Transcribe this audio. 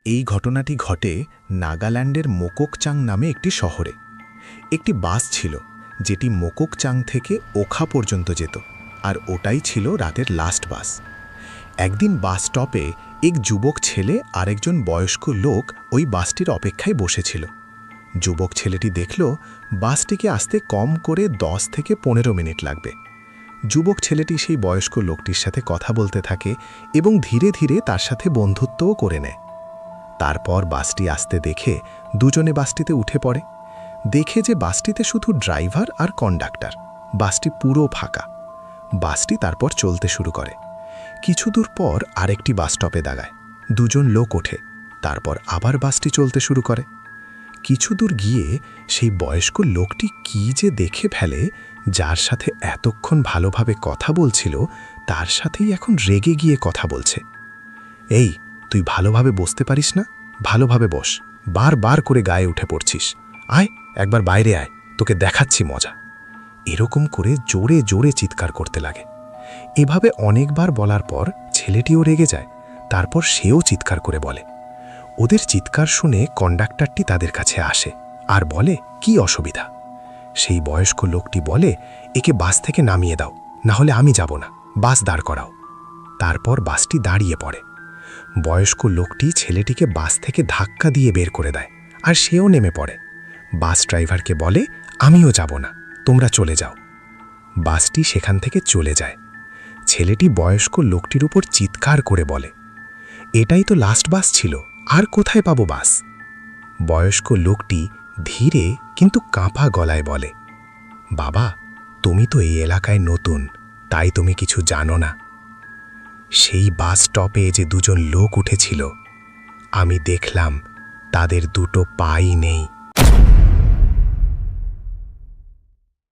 এই ঘটনাটি ঘটে নাগাল্যান্ডের মোকোকচাং নামে একটি শহরে। একটি বাস ছিল যেটি মোকোকচাং থেকে ওখা পর্যন্ত যেত, আর ওটাই ছিল রাতের লাস্ট বাস। একদিন বাস স্টপে এক যুবক ছেলে আর একজন বয়স্ক লোক ওই বাসটির অপেক্ষায় বসেছিল। যুবক ছেলেটি দেখল বাসটিকে আসতে কম করে 10 থেকে 15 মিনিট লাগবে। যুবক ছেলেটি সেই বয়স্ক লোকটির সাথে কথা বলতে থাকে এবং ধীরে ধীরে তার সাথে বন্ধুত্বও করে নেয়। তারপর বাসটি আসতে দেখে দুজনে বাসটিতে উঠে পড়ে। দেখে যে বাসটিতে শুধু ড্রাইভার আর কন্ডাক্টর, বাসটি পুরো ফাঁকা। বাসটি তারপর চলতে শুরু করে। কিছু দূর পর আরেকটি বাস স্টপে দাঁড়ায়। দুজন লোক ওঠে। তারপর আবার বাসটি চলতে শুরু করে। কিছু দূর গিয়ে সেই বয়স্ক লোকটি কি যে দেখে ফেলে, যার সাথে এতক্ষণ ভালোভাবে কথা বলছিল তার সাথেই এখন রেগে গিয়ে কথা বলছে। এই, তুই ভালোভাবে বসতে পারিস না? ভালোভাবে বস, বারবার করে গায়ে উঠে পড়ছিস। আয়, একবার বাইরে আয়, তোকে দেখাচ্ছি মজা। এরকম করে জোরে জোরে চিৎকার করতে লাগে। এভাবে অনেকবার বলার পর ছেলেটিও রেগে যায়। তারপর সেও চিৎকার করে বলে। ওদের চিৎকার শুনে কন্ডাক্টরটি তাদের কাছে আসে আর বলে, কি অসুবিধা? সেই বয়স্ক লোকটি বলে, একে বাস থেকে নামিয়ে দাও, না হলে আমি যাব না, বাস দাঁড় করাও। তারপর বাসটি দাঁড়িয়ে পড়ে। বয়স্ক লোকটি ছেলেটিকে বাস থেকে ধাক্কা দিয়ে বের করে দেয়, আর সেও নেমে পড়ে। বাস ড্রাইভারকে বলে, আমিও যাব না, তোমরা চলে যাও। বাসটি সেখান থেকে চলে যায়। ছেলেটি বয়স্ক লোকটির উপর চিৎকার করে বলে, এটাই তো লাস্ট বাস ছিল, আর কোথায় পাবো বাস? বয়স্ক লোকটি ধীরে কিন্তু কাঁপা গলায় বলে, বাবা, তুমি তো এই এলাকায় নতুন, তাই তুমি কিছু জানো না। সেই বাস স্টপে যে দুজন লোক উঠেছিল, আমি দেখলাম তাদের দুটো পাই নেই।